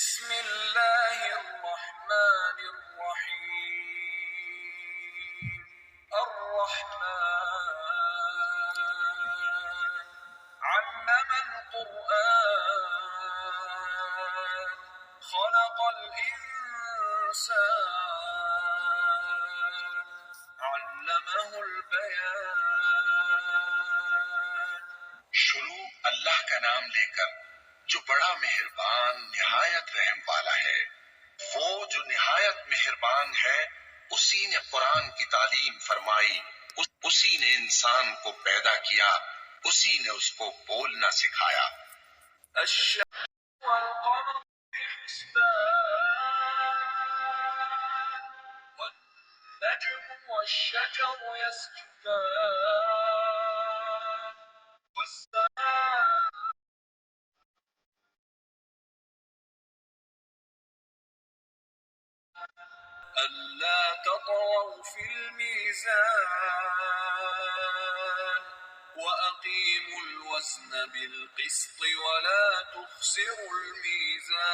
بسم اللہ الرحمن الرحیم الرحمن علم القرآن خلق الانسان علمہ البیان۔ شروع اللہ کا نام لے کر جو بڑا مہربان نہایت رحم والا ہے۔ وہ جو نہایت مہربان ہے اسی نے قرآن کی تعلیم فرمائی، اسی نے انسان کو پیدا کیا، اسی نے اس کو بولنا سکھایا۔ الشمس والقمر بحسبان والنجم والشجر يسجدان والسماء ألا تطغوا في الميزان وأقيموا الوزن بالقسط ولا تخسروا الميزان۔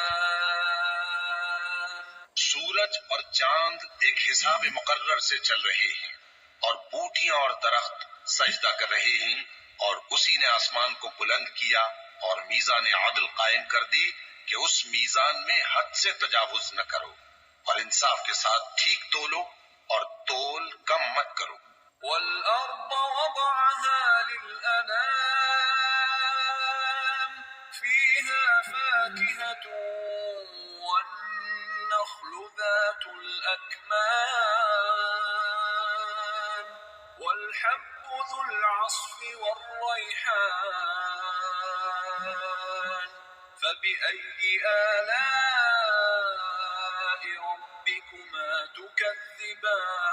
سورج اور چاند ایک حساب مقرر سے چل رہے ہیں اور بوٹیاں اور درخت سجدہ کر رہے ہیں، اور اسی نے آسمان کو بلند کیا اور میزان عدل قائم کر دی کہ اس میزان میں حد سے تجاوز نہ کرو، اور انصاف کے ساتھ ٹھیک تولو اور تول کم مت کرو۔ والأرض وضعها للأنام فيها فاكهة والنخل ذات الأكمام والحب ذو العصف والريحان فبأي آلاء ربكما تكذبان۔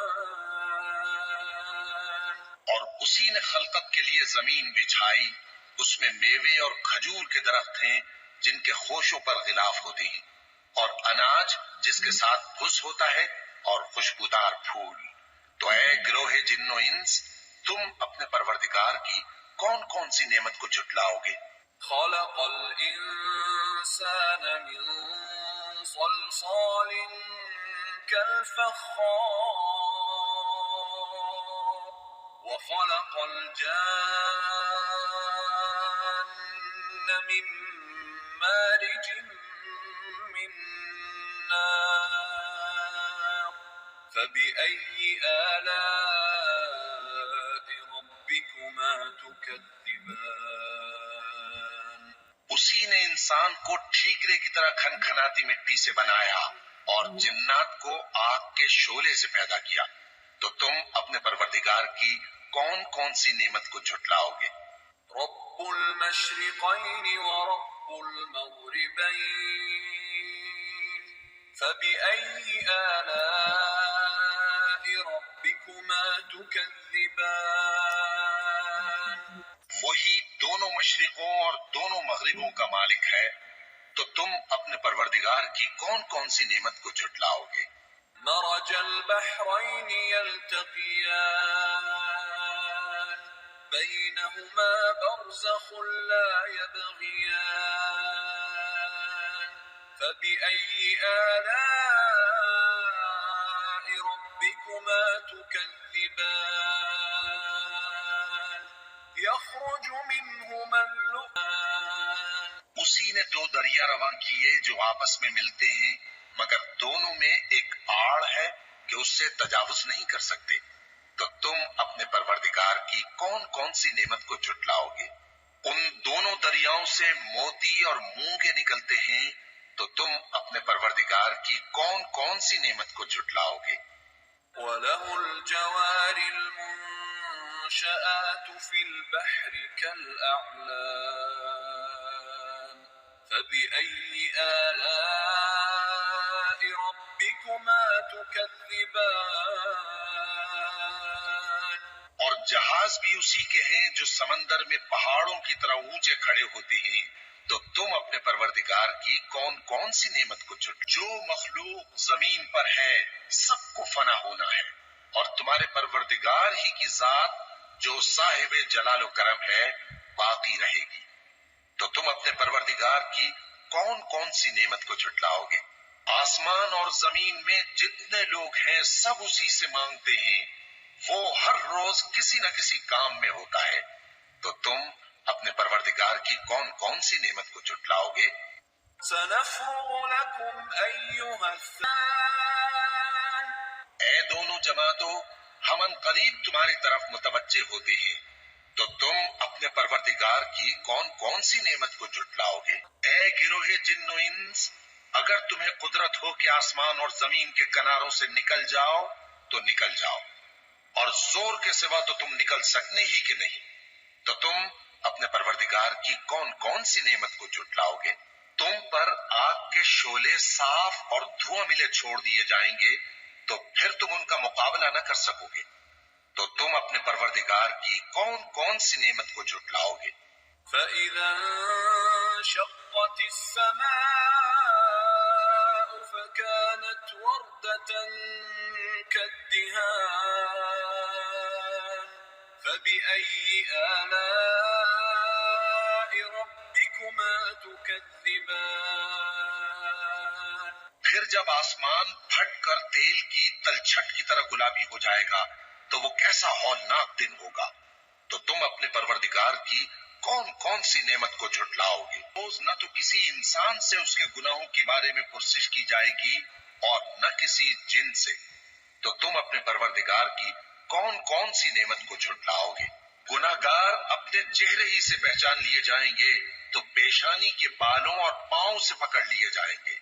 اور اسی نے خلقت کے لیے زمین بچھائی، اس میں میوے اور کھجور کے درخت ہیں جن کے خوشوں پر غلاف ہوتے ہیں، اور اناج جس کے ساتھ بھس ہوتا ہے، اور خوشبودار پھول۔ تو اے گروہ جن و انس، تم اپنے پروردگار کی کون کون سی نعمت کو جھٹلاؤ گے؟ خلق الإنسان من صلصال كالفخار وخلق الجان من مارج من نار فبأي آلاء ربكما تكذبان۔ اسی نے انسان کو ٹھیکرے کی طرح کھنکھناتی مٹی سے بنایا اور جنات کو آگ کے شعلے سے پیدا کیا، تو تم اپنے پروردگار کی کون کون سی نعمت کو جھٹلاؤ گے؟ رب المشرقین ورب المغربین فبأي آلاء ربكما تكذبان۔ وہی دونوں مشرقوں اور دونوں مغربوں کا مالک ہے، تو تم اپنے پروردگار کی کون کون سی نعمت کو جھٹلاؤ گے؟ مرج البحرین یلتقیان بینہما برزخ لا یبغیان فبأي آلاء ربكما تكذبان يخرج منهما اللؤلؤان۔ اسی نے دو دریا رواں کیے جو آپس میں ملتے ہیں، مگر دونوں میں ایک آڑ ہے کہ اس سے تجاوز نہیں کر سکتے، تو تم اپنے پروردگار کی کون کون سی نعمت کو جھٹلاؤ گے؟ ان دونوں دریاؤں سے موتی اور مونگے نکلتے ہیں، تو تم اپنے پروردگار کی کون کون سی نعمت کو جھٹلاؤ گے؟ وَلَهُ الْجَوَارِ الْمُنشَآتُ فِي الْبَحْرِ كَالْأَعْلَامِ فَبِأَيِّ آلَاءِ رَبِّكُمَا تُكَذِّبَانِ۔ اور جہاز بھی اسی کے ہیں جو سمندر میں پہاڑوں کی طرح اونچے کھڑے ہوتے ہیں، تو تم اپنے پروردگار کی کون کون سی نعمت کو جو مخلوق زمین پر ہے سب کو فنا ہونا ہے، اور تمہارے پروردگار ہی کی ذات جو صاحب جلال و کرم ہے باقی رہے گی، تو تم اپنے پروردگار کی کون کون سی نعمت کو جھٹلاؤ گے؟ آسمان اور زمین میں جتنے لوگ ہیں سب اسی سے مانگتے ہیں، وہ ہر روز کسی نہ کسی کام میں ہوتا ہے، تو تم اپنے پروردگار کی کون کون سی نعمت کو جھٹلاؤ گے؟ سنفرغ لكم أيها الثقلان اے دونوں جماعتوں، ہم ان قریب تمہاری طرف متوجہ ہوتے ہیں، تو تم اپنے پروردگار کی کون کون سی نعمت کو جھٹلاؤ گے؟ اے گروہ جن و انس، اگر تمہیں قدرت ہو کہ آسمان اور زمین کے کناروں سے نکل جاؤ تو نکل جاؤ، اور زور کے سوا تو تم نکل سکنے ہی کہ نہیں، تو تم اپنے پروردگار کی کون کون سی نعمت کو جھٹلاؤ گے؟ تم پر آگ کے شعلے صاف اور دھواں ملے چھوڑ دیے جائیں گے، تو پھر تم ان کا مقابلہ نہ کر سکو گے، تو تم اپنے پروردگار کی کون کون سی نعمت کو جھٹلاؤ گے؟ فإذا انشقت السماء فكانت وردة كالدهان فبأي آلاء ربكما تكذبان پھر جب آسمان پھٹ کر تیل کی تلچھٹ کی طرح گلابی ہو جائے گا تو وہ کیسا ہولناک دن ہوگا، تو تم اپنے پروردگار کی کون کون سی نعمت کو جھٹلاؤ گے؟ روز نہ تو کسی انسان سے اس کے گناہوں کے بارے میں پرسش کی جائے گی اور نہ کسی جن سے، تو تم اپنے پروردگار کی کون کون سی نعمت کو جھٹلاؤ گے؟ گناہگار اپنے چہرے ہی سے پہچان لیے جائیں گے تو پیشانی کے بالوں اور پاؤں سے پکڑ لیے جائیں گے،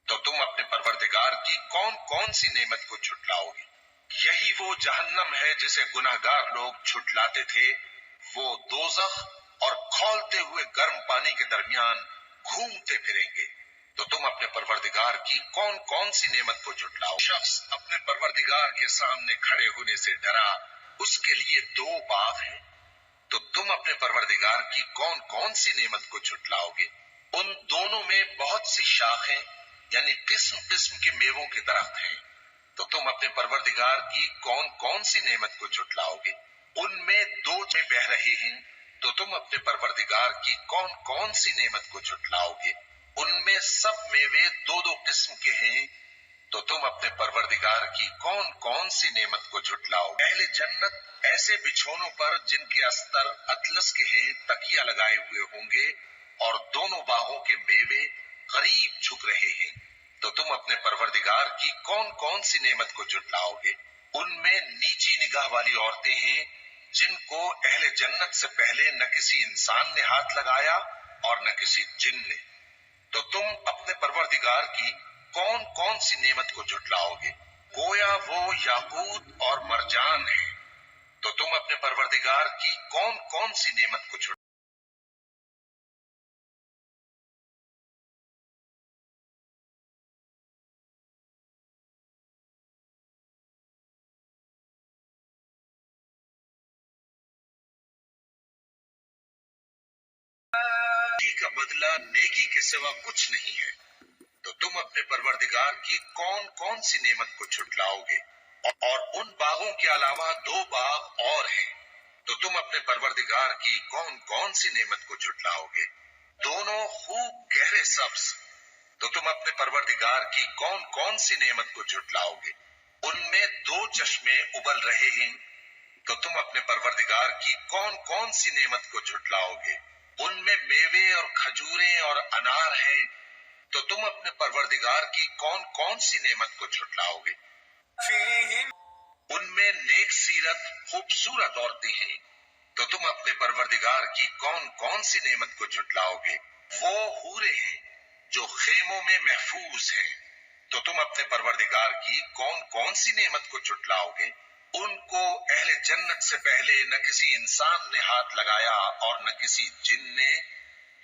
تو تم اپنے پروردگار کی کون کون سی نعمت کو جھٹلاؤ گے؟ یہی وہ جہنم ہے جسے گناہگار لوگ جھٹلاتے تھے، وہ دوزخ اور کھولتے ہوئے گرم پانی کے درمیان گھومتے پھریں گے، تو تم اپنے پروردگار کی کون کون سی نعمت کو جھٹلاؤ؟ شخص اپنے پروردگار کے سامنے کھڑے ہونے سے ڈرا، اس کے لیے 2 باغ ہیں، تو تم اپنے پروردگار کی کون کون سی نعمت کو جھٹلاؤ گے؟ ان دونوں میں بہت سی شاخیں یعنی قسم قسم کے میووں کے درخت ہیں، تو تم اپنے پروردگار کی کون کون سی نعمت کو جھٹلاؤ گے؟ ان میں 2 بہ رہے ہیں، تو تم اپنے پروردگار کی کون کون سی نعمت کو جھٹلاؤ گے؟ ان میں سب میوے 2 قسم کے ہیں، تو تم اپنے پروردگار کی کون کون سی نعمت کو جھٹلاؤ گے؟ اہل جنت ایسے بچھونوں پر جن کے استر اطلس کے ہیں تکیہ لگائے ہوئے ہوں گے، اور دونوں باغوں کے میوے قریب جھک رہے ہیں، تو تم اپنے پروردگار کی کون کون سی نعمت کو جھٹلاؤ گے؟ ان میں نیچی نگاہ والی عورتیں ہیں جن کو اہل جنت سے پہلے نہ کسی انسان نے ہاتھ لگایا اور نہ کسی جن نے، تو تم اپنے پروردگار کی کون کون سی نعمت کو جھٹلاؤ گے؟ گویا وہ یاقوت اور مرجان ہے، تو تم اپنے پروردگار کی کون کون سی نعمت کو جھٹلاؤ گے؟ نیکی کا بدلہ نیکی کے سوا کچھ نہیں ہے، تو تم اپنے پروردگار کی کون کون سی نعمت کو جھٹلاؤ گے؟ اور ان باغوں کے علاوہ 2 باغ اور ہیں، تو تم اپنے پروردگار کی کون کون سی نعمت کو جھٹلاؤ گے؟ دونوں خوب گہرے سبز، تو تم اپنے پروردگار کی کون کون سی نعمت کو جھٹلاؤ گے؟ ان میں 2 چشمے ابل رہے ہیں، تو تم اپنے پروردگار کی کون کون سی نعمت کو جھٹلاؤ گے؟ ان میں میوے اور کھجوریں اور انار ہیں، تو تم اپنے پروردگار کی کون کون سی نعمت کو جھٹلاؤ گے؟ فيهم ان میں نیک سیرت خوبصورت عورتیں ہیں، تو تم اپنے پروردگار کی کون کون سی نعمت کو جھٹلاؤ گے؟ وہ حوریں ہیں جو خیموں میں محفوظ ہیں، تو تم اپنے پروردگار کی کون کون سی نعمت کو جھٹلاؤ گے؟ ان کو اہل جنت سے پہلے نہ کسی انسان نے ہاتھ لگایا اور نہ کسی جن نے،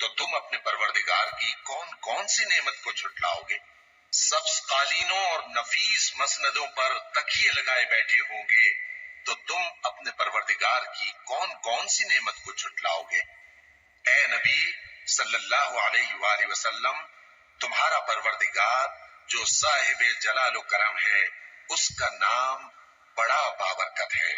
تو تم اپنے پروردگار کی کون کون سی نعمت کو جھٹلاؤ گے؟ سبز قالینوں اور نفیس مسندوں پر تکیے لگائے بیٹھے ہوں گے، تو تم اپنے پروردگار کی کون کون سی نعمت کو جھٹلاؤ گے؟ اے نبی صلی اللہ علیہ وآلہ وسلم، تمہارا پروردگار جو صاحب جلال و کرم ہے، اس کا نام بڑا بابرکت ہے۔